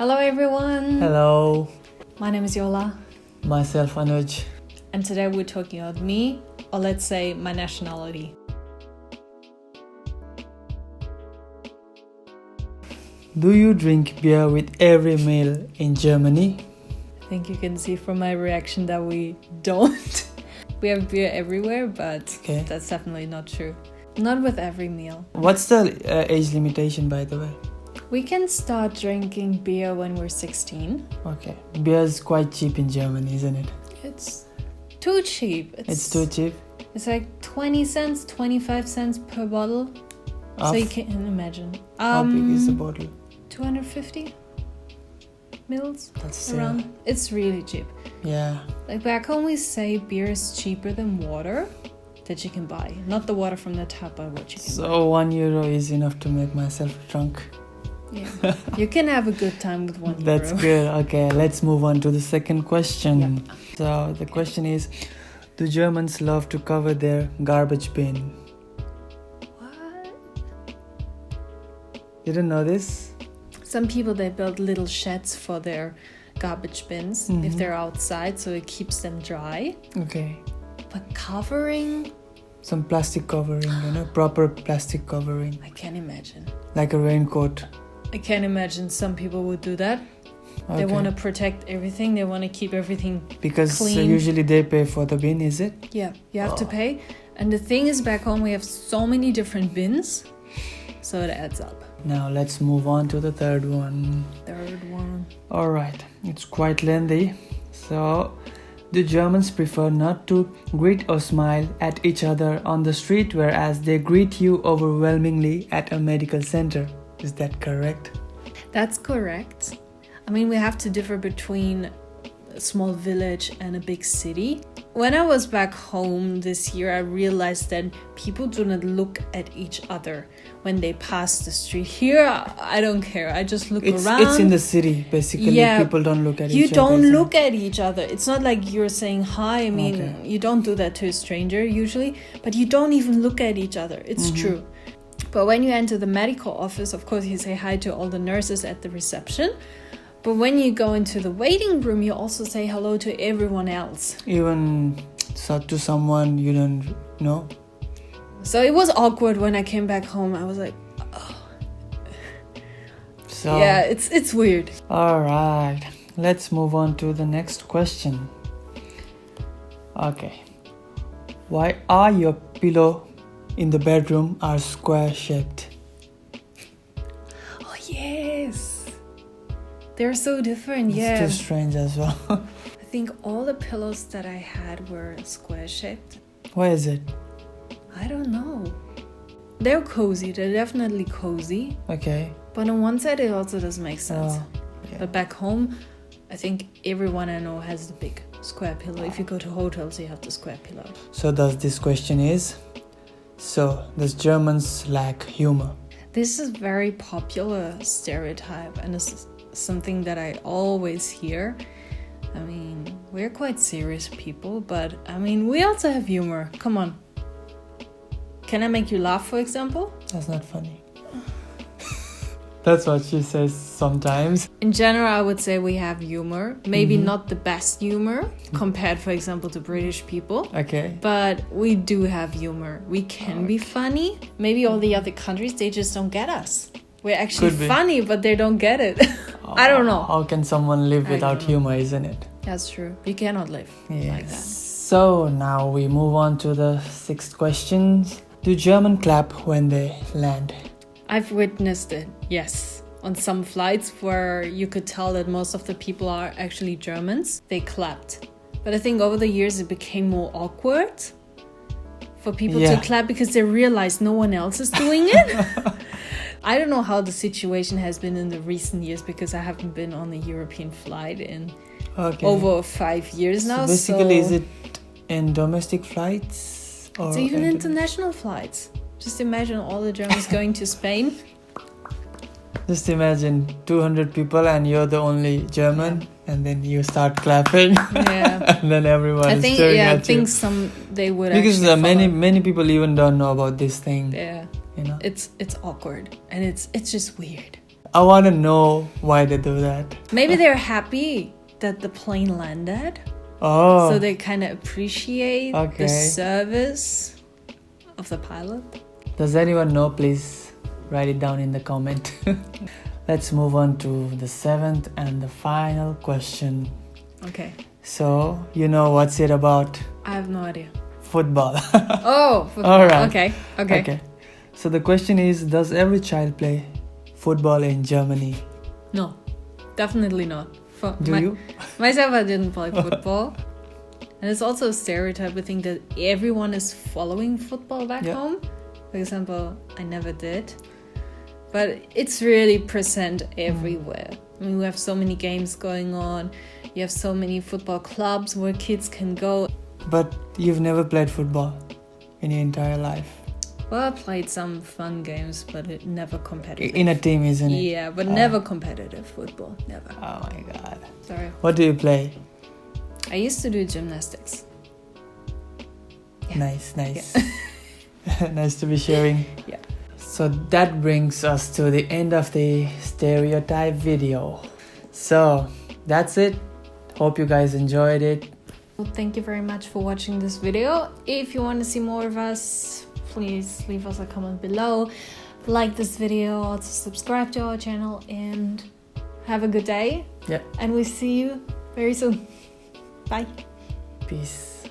Hello everyone! Hello, My name is Jola, myself Anuj. and today we're talking about me, or let's say my nationality. Do you drink beer with every meal in Germany? I think you can see from my reaction that we don't. We have beer everywhere, but Okay. that's definitely not true. Not with every meal. What's the age limitation, by the way? We can start drinking beer when we're 16. Okay, beer is quite cheap in Germany, isn't it? It's too cheap. It's too cheap. It's like 20 cents, 25 cents per bottle. So you can imagine. How big is the bottle? 250 mils That's around. It's really cheap. Yeah. Like back home we say beer is cheaper than water that you can buy. Not the water from the tap, but what you can buy. So €1 is enough to make myself drunk. Yeah. You can have a good time with €1. That's good. Okay, let's move on to the second question. So the question is, do Germans love to cover their garbage bin? What? You didn't know this? Some people, they build little sheds for their garbage bins if they're outside, so it keeps them dry. Okay. But covering, Some plastic covering, proper plastic covering. I can't imagine. Like a raincoat. I can't imagine some people would do that. They want to protect everything. They want to keep everything Because clean. usually they pay for the bin, is it? Yeah, you have to pay. And the thing is, back home we have so many different bins, so it adds up. Now let's move on to the third one. Third one. Alright, it's quite lengthy. So, do Germans prefer not to greet or smile at each other on the street, whereas they greet you overwhelmingly at a medical center? Is that correct? That's correct. I mean, we have to differ between a small village and a big city. When I was back home this year, I realized that people do not look at each other when they pass the street. Here, I don't care. I just look around. It's in the city, basically. Yeah, people don't look at each other. You don't look at each other. It's not like you're saying hi. I mean, you don't do that to a stranger usually, but you don't even look at each other. It's true. But when you enter the medical office, of course, you say hi to all the nurses at the reception. But when you go into the waiting room, you also say hello to everyone else. Even to someone you don't know. So it was awkward when I came back home. I was like, oh. So, yeah, it's weird. Alright, let's move on to the next question. Okay. Why are your pillow in the bedroom are square shaped? Oh, yes. They're so different, It's too strange as well. I think all the pillows that I had were square shaped. Why is it? I don't know. They're cozy. They're definitely cozy. Okay. But on one side, it also doesn't make sense. Yeah. But back home, I think everyone I know has the big square pillow. If you go to hotels, you have the square pillow. So this question is, does Germans lack humor? This is a very popular stereotype, and this is something that I always hear. I mean, we're quite serious people, but I mean, we also have humor. Come on. Can I make you laugh, for example? That's not funny. That's what she says sometimes. In general, I would say we have humor. Maybe not the best humor compared, for example, to British people. Okay. But we do have humor. We can be funny. Maybe all the other countries, they just don't get us. We're actually funny, but they don't get it. I don't know. How can someone live without humor, isn't it? That's true. You cannot live like that. So now we move on to the sixth question. Do German clap when they land? I've witnessed it, yes. On some flights where you could tell that most of the people are actually Germans, they clapped. But I think over the years it became more awkward for people to clap because they realized no one else is doing it. I don't know how the situation has been in the recent years because I haven't been on a European flight in over 5 years now. So basically, is it in domestic flights? Or it's even international flights. Just imagine all the Germans going to Spain. Just imagine 200 people and you're the only German, and then you start clapping. Yeah. And then everyone is staring at you. I think some they would because actually many people even don't know about this thing. Yeah. You know. It's awkward and it's just weird. I want to know why they do that. Maybe they're happy that the plane landed. Oh. So they kind of appreciate Okay. the service of the pilot. Does anyone know? Please write it down in the comment. Let's move on to the 7th and the final question. Okay. So, you know what's it about? I have no idea. Football. Oh, football. All right. Okay. So the question is, does every child play football in Germany? No, definitely not. Do you? Myself, I didn't play football. And it's also a stereotype. We think that everyone is following football back home. For example, I never did. But it's really present everywhere. I mean, we have so many games going on. You have so many football clubs where kids can go. But you've never played football in your entire life? Well, I played some fun games, but it never competitive. In a team, isn't it? Yeah, but never competitive football. Never. Oh my god. Sorry. What do you play? I used to do gymnastics. Yeah. Nice. Nice to be sharing. Yeah. So that brings us to the end of the stereotype video. So that's it. Hope you guys enjoyed it. Well, thank you very much for watching this video. If you want to see more of us, please leave us a comment below. Like this video, also subscribe to our channel, and have a good day. Yeah. And we'll see you very soon. Bye. Peace.